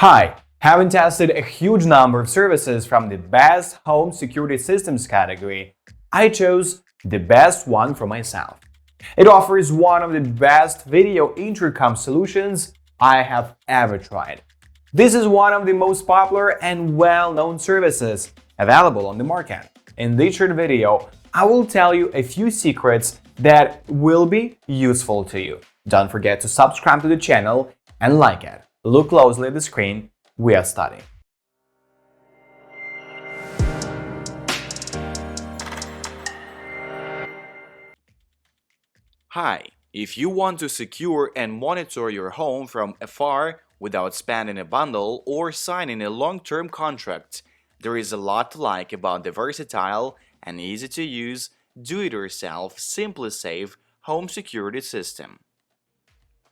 Hi, having tested a huge number of services from the best home security systems category, I chose the best one for myself. It offers one of the best video intercom solutions I have ever tried. This is one of the most popular and well-known services available on the market. In this short video, I will tell you a few secrets that will be useful to you. Don't forget to subscribe to the channel and like it. Look closely at the screen we are studying. Hi, if you want to secure and monitor your home from afar without spending a bundle or signing a long-term contract, there is a lot to like about the versatile and easy-to-use do-it-yourself SimpliSafe Home Security System.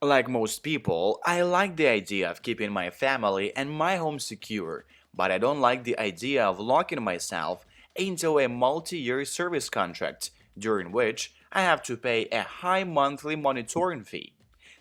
Like most people, I like the idea of keeping my family and my home secure, but I don't like the idea of locking myself into a multi-year service contract, during which I have to pay a high monthly monitoring fee.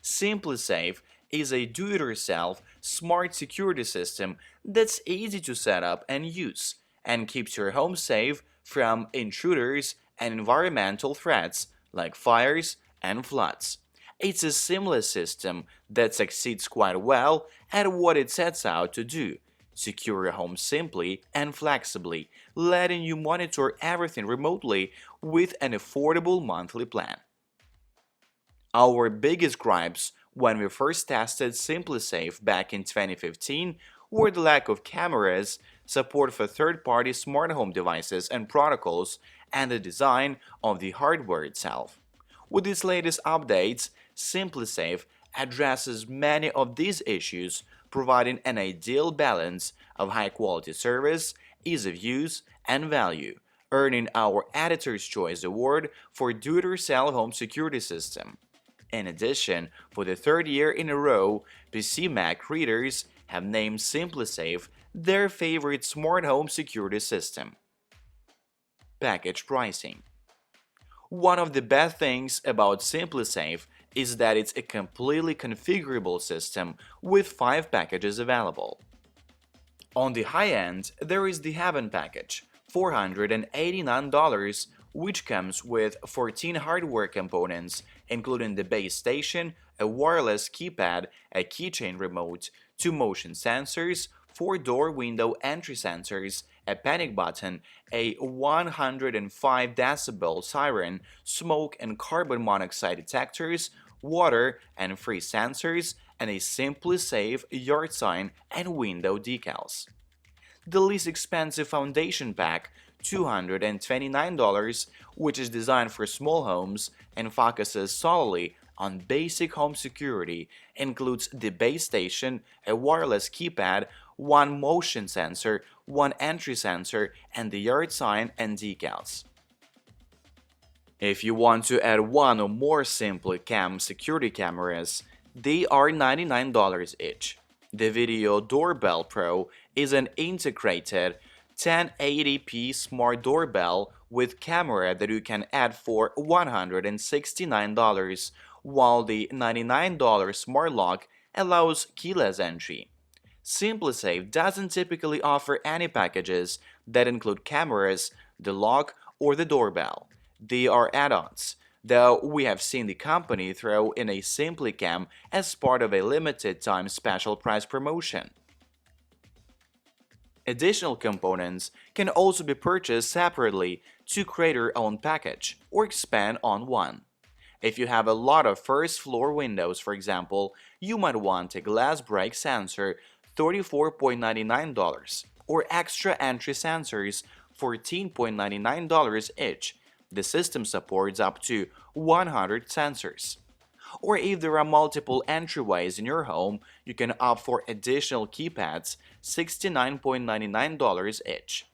SimpliSafe is a do-it-yourself smart security system that's easy to set up and use, and keeps your home safe from intruders and environmental threats like fires and floods. It's a seamless system that succeeds quite well at what it sets out to do: secure your home simply and flexibly, letting you monitor everything remotely with an affordable monthly plan. Our biggest gripes when we first tested SimpliSafe back in 2015 were the lack of cameras, support for third-party smart home devices and protocols, and the design of the hardware itself. With these latest updates, SimpliSafe addresses many of these issues, providing an ideal balance of high-quality service, ease of use, and value, earning our Editor's Choice Award for Do-It-Yourself Home Security System. In addition, for the third year in a row, PC Mac readers have named SimpliSafe their favorite smart home security system. Package pricing. One of the best things about SimpliSafe is that it's a completely configurable system with 5 packages available. On the high end, there is the Heaven package, $489, which comes with 14 hardware components, including the base station, a wireless keypad, a keychain remote, 2 motion sensors, 4 door-window entry sensors, a panic button, a 105 decibel siren, smoke and carbon monoxide detectors, water and freeze sensors, and a SimpliSafe yard sign and window decals. The least expensive foundation pack, $229, which is designed for small homes and focuses solely on basic home security, includes the base station, a wireless keypad, 1 motion sensor, 1 entry sensor, and the yard sign and decals. If you want to add 1 or more SimpliCam security cameras, they are $99 each. The Video Doorbell Pro is an integrated 1080p smart doorbell with camera that you can add for $169, while the $99 Smart Lock allows keyless entry. SimpliSafe doesn't typically offer any packages that include cameras, the lock, or the doorbell. They are add-ons, though we have seen the company throw in a SimpliCam as part of a limited-time special price promotion. Additional components can also be purchased separately to create your own package or expand on one. If you have a lot of first-floor windows, for example, you might want a glass break sensor, $34.99, or extra entry sensors, $14.99 each. The system supports up to 100 sensors. Or if there are multiple entryways in your home, you can opt for additional keypads, $69.99 each.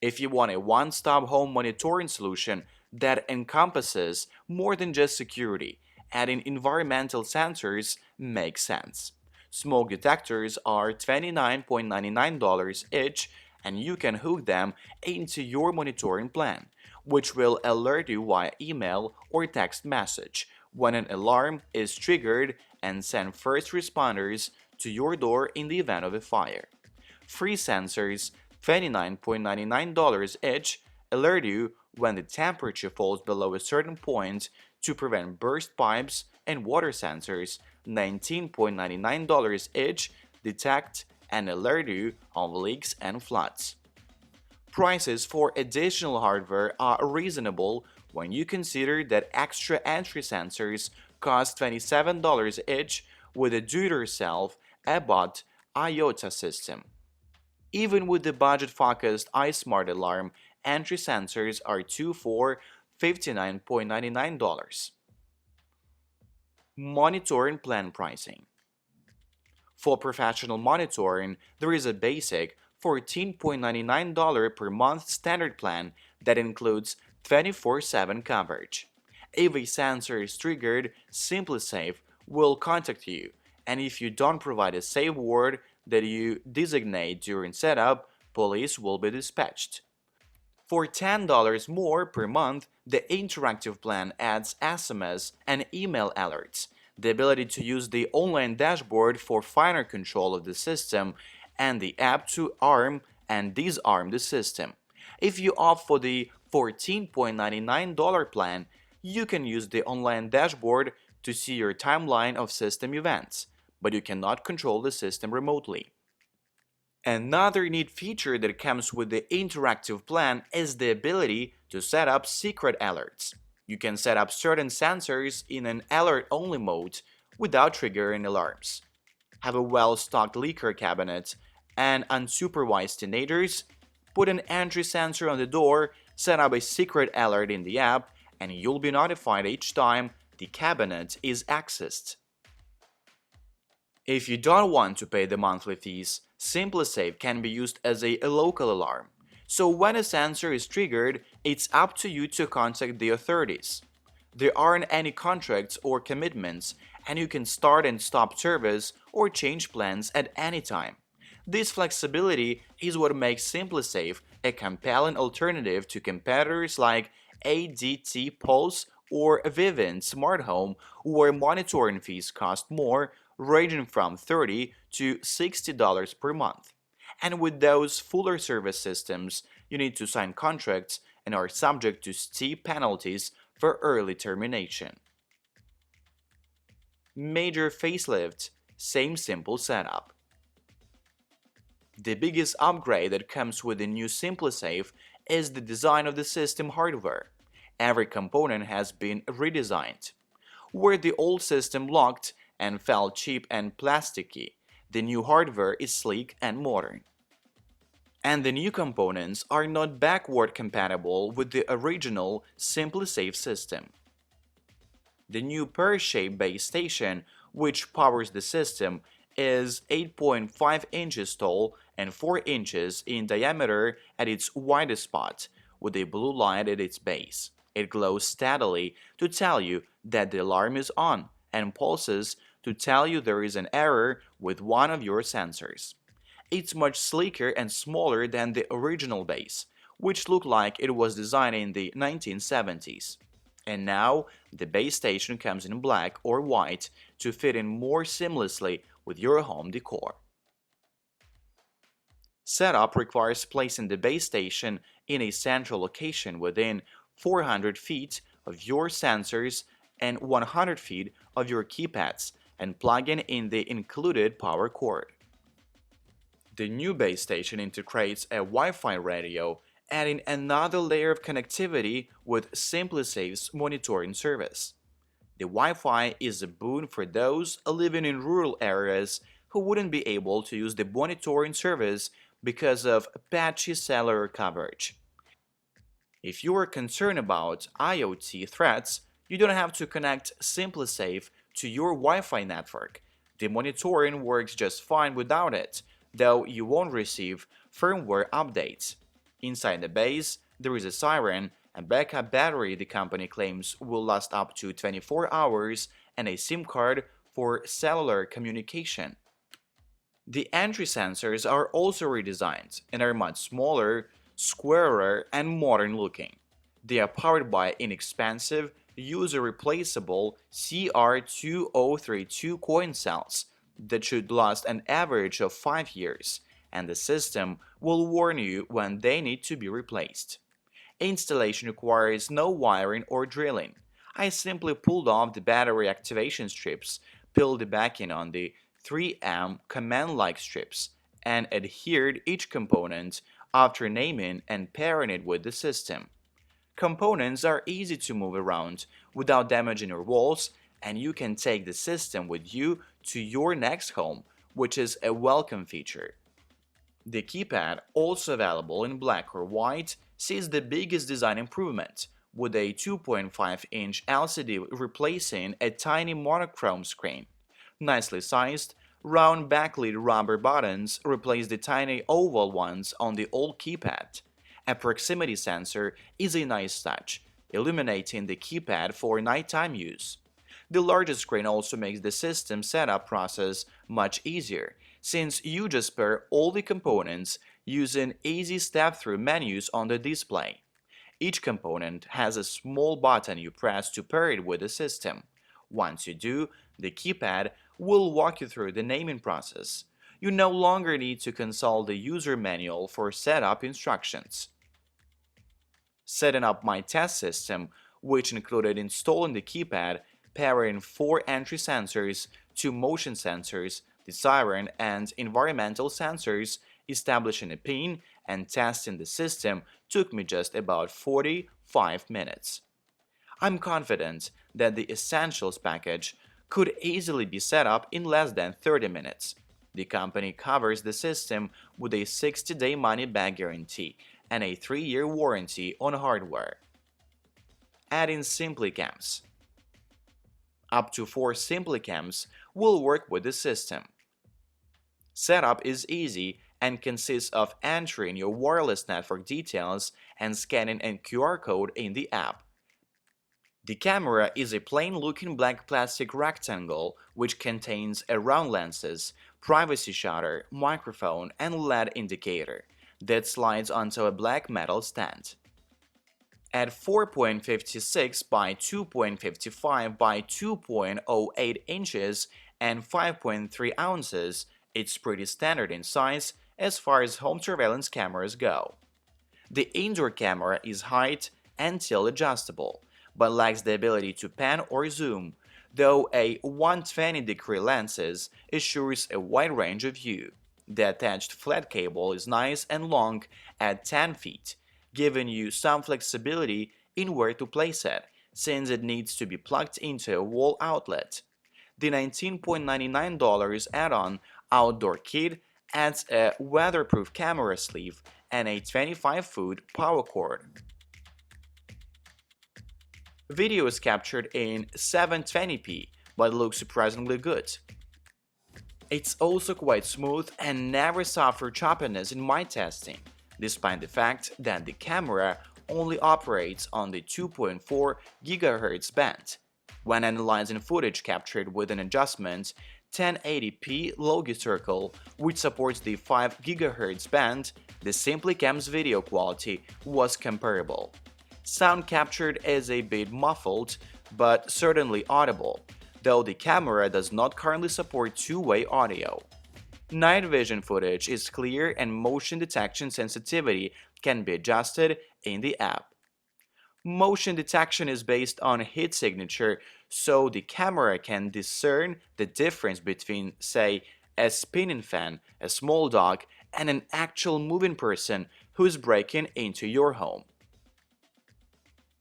If you want a one-stop home monitoring solution that encompasses more than just security, adding environmental sensors makes sense. Smoke detectors are $29.99 each, and you can hook them into your monitoring plan, which will alert you via email or text message when an alarm is triggered and send first responders to your door in the event of a fire. Free sensors, $29.99 each, alert you when the temperature falls below a certain point to prevent burst pipes, and water sensors, $19.99 each, detect and alert you on leaks and floods. Prices for additional hardware are reasonable when you consider that extra entry sensors cost $27 each with a do-it-yourself Abbott IOTA system. Even with the budget-focused iSmart alarm, entry sensors are two for $59.99. Monitoring plan pricing. For professional monitoring, there is a basic $14.99 per month standard plan that includes 24/7 coverage. If a sensor is triggered, SimpliSafe will contact you, and if you don't provide a safe word that you designate during setup, police will be dispatched. For $10 more per month, the interactive plan adds SMS and email alerts, the ability to use the online dashboard for finer control of the system, and the app to arm and disarm the system. If you opt for the $14.99 plan, you can use the online dashboard to see your timeline of system events, but you cannot control the system remotely. Another neat feature that comes with the interactive plan is the ability to set up secret alerts. You can set up certain sensors in an alert-only mode without triggering alarms. Have a well-stocked liquor cabinet and unsupervised teenagers? Put an entry sensor on the door, set up a secret alert in the app, and you'll be notified each time the cabinet is accessed. If you don't want to pay the monthly fees, SimpliSafe can be used as a local alarm. So when a sensor is triggered, it's up to you to contact the authorities. There aren't any contracts or commitments, and you can start and stop service or change plans at any time. This flexibility is what makes SimpliSafe a compelling alternative to competitors like ADT Pulse or Vivint Smart Home, where monitoring fees cost more, ranging from $30 to $60 per month. And with those fuller service systems, you need to sign contracts and are subject to steep penalties for early termination. Major facelift, same simple setup. The biggest upgrade that comes with the new SimpliSafe is the design of the system hardware. Every component has been redesigned. Where the old system looked and felt cheap and plasticky, the new hardware is sleek and modern. And the new components are not backward compatible with the original SimpliSafe system. The new pear-shaped base station, which powers the system, is 8.5 inches tall and 4 inches in diameter at its widest spot, with a blue light at its base. It glows steadily to tell you that the alarm is on, and pulses to tell you there is an error with one of your sensors. It's much sleeker and smaller than the original base, which looked like it was designed in the 1970s. And now, the base station comes in black or white to fit in more seamlessly with your home decor. Setup requires placing the base station in a central location within 400 feet of your sensors and 100 feet of your keypads, and plugging in the included power cord. The new base station integrates a Wi-Fi radio, adding another layer of connectivity with SimpliSafe's monitoring service. The Wi-Fi is a boon for those living in rural areas who wouldn't be able to use the monitoring service because of patchy cellular coverage. If you are concerned about IoT threats, you don't have to connect SimpliSafe to your Wi-Fi network. The monitoring works just fine without it, though you won't receive firmware updates. Inside the base, there is a siren, a backup battery the company claims will last up to 24 hours, and a SIM card for cellular communication. The entry sensors are also redesigned and are much smaller, squarer, and modern looking. They are powered by inexpensive, user-replaceable CR2032 coin cells, that should last an average of 5 years, and the system will warn you when they need to be replaced. Installation requires no wiring or drilling. I simply pulled off the battery activation strips, peeled the backing on the 3M command-like strips, and adhered each component after naming and pairing it with the system. Components are easy to move around without damaging your walls, and you can take the system with you to your next home, which is a welcome feature. The keypad, also available in black or white, sees the biggest design improvement, with a 2.5-inch LCD replacing a tiny monochrome screen. Nicely sized, round backlit rubber buttons replace the tiny oval ones on the old keypad. A proximity sensor is a nice touch, illuminating the keypad for nighttime use. The larger screen also makes the system setup process much easier, since you just pair all the components using easy step-through menus on the display. Each component has a small button you press to pair it with the system. Once you do, the keypad will walk you through the naming process. You no longer need to consult the user manual for setup instructions. Setting up my test system, which included installing the keypad, pairing 4 entry sensors, 2 motion sensors, the siren and environmental sensors, establishing a pin, and testing the system took me just about 45 minutes. I'm confident that the Essentials package could easily be set up in less than 30 minutes. The company covers the system with a 60-day money-back guarantee and a 3-year warranty on hardware. Adding SimpliCams. Up to 4 SimpliCams will work with the system. Setup is easy and consists of entering your wireless network details and scanning a QR code in the app. The camera is a plain-looking black plastic rectangle which contains a round lenses, privacy shutter, microphone, and LED indicator that slides onto a black metal stand. At 4.56 by 2.55 by 2.08 inches and 5.3 ounces, it's pretty standard in size as far as home surveillance cameras go. The indoor camera is height and tilt adjustable, but lacks the ability to pan or zoom, though a 120-degree lenses assures a wide range of view. The attached flat cable is nice and long at 10 feet, giving you some flexibility in where to place it, since it needs to be plugged into a wall outlet. The $19.99 add-on outdoor kit adds a weatherproof camera sleeve and a 25-foot power cord. Video is captured in 720p, but looks surprisingly good. It's also quite smooth and never suffered choppiness in my testing, despite the fact that the camera only operates on the 2.4 GHz band. When analyzing footage captured with an adjustment 1080p Logi circle, which supports the 5 GHz band, the SimpliCam's video quality was comparable. Sound captured is a bit muffled, but certainly audible, though the camera does not currently support two-way audio. Night vision footage is clear and motion detection sensitivity can be adjusted in the app. Motion detection is based on heat signature, so the camera can discern the difference between, say, a spinning fan, a small dog, and an actual moving person who's breaking into your home.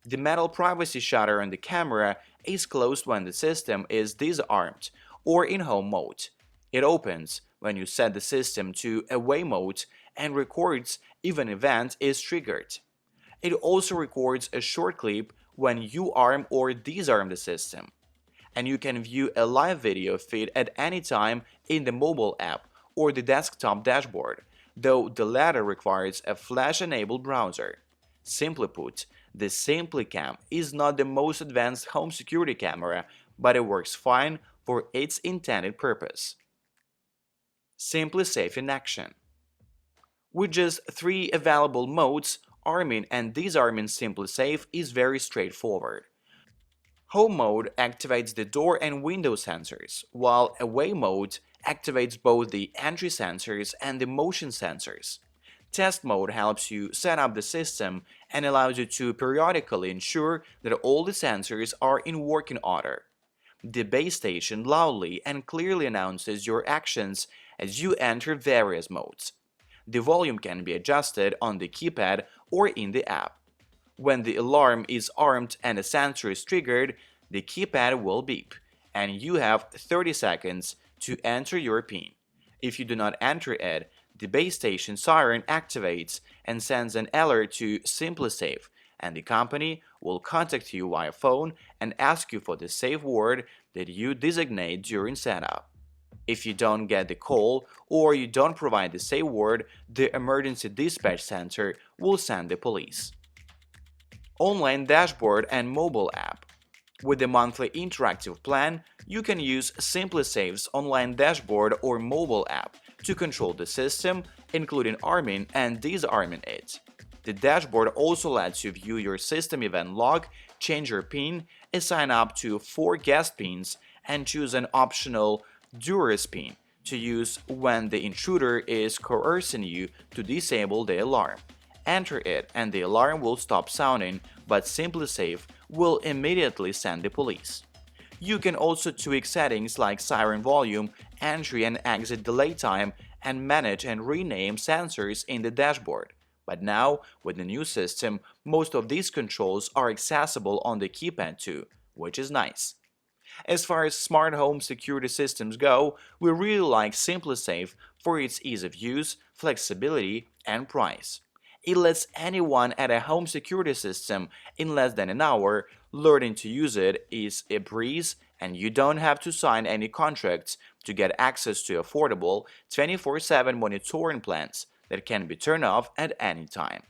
The metal privacy shutter on the camera is closed when the system is disarmed or in home mode. It opens when you set the system to away mode and records if an event is triggered. It also records a short clip when you arm or disarm the system. And you can view a live video feed at any time in the mobile app or the desktop dashboard, though the latter requires a flash-enabled browser. Simply put, the SimpliCam is not the most advanced home security camera, but it works fine for its intended purpose. SimpliSafe in action. With just 3 available modes, arming and disarming SimpliSafe is very straightforward. Home mode activates the door and window sensors, while away mode activates both the entry sensors and the motion sensors. Test mode helps you set up the system and allows you to periodically ensure that all the sensors are in working order. The base station loudly and clearly announces your actions as you enter various modes. The volume can be adjusted on the keypad or in the app. When the alarm is armed and a sensor is triggered, the keypad will beep, and you have 30 seconds to enter your PIN. If you do not enter it, the base station siren activates and sends an alert to SimpliSafe, and the company will contact you via phone and ask you for the safe word that you designate during setup. If you don't get the call or you don't provide the safe word, the emergency dispatch center will send the police. Online dashboard and mobile app. With the monthly interactive plan, you can use SimpliSafe's online dashboard or mobile app to control the system, including arming and disarming it. The dashboard also lets you view your system event log, change your PIN, assign up to 4 guest PINs, and choose an optional Duress PIN to use when the intruder is coercing you to disable the alarm. Enter it and the alarm will stop sounding, but SimpliSafe will immediately send the police. You can also tweak settings like siren volume, entry and exit delay time, and manage and rename sensors in the dashboard. But now, with the new system, most of these controls are accessible on the keypad too, which is nice. As far as smart home security systems go, we really like SimpliSafe for its ease of use, flexibility, and price. It lets anyone add a home security system in less than an hour. Learning to use it is a breeze, and you don't have to sign any contracts to get access to affordable 24/7 monitoring plans that can be turned off at any time.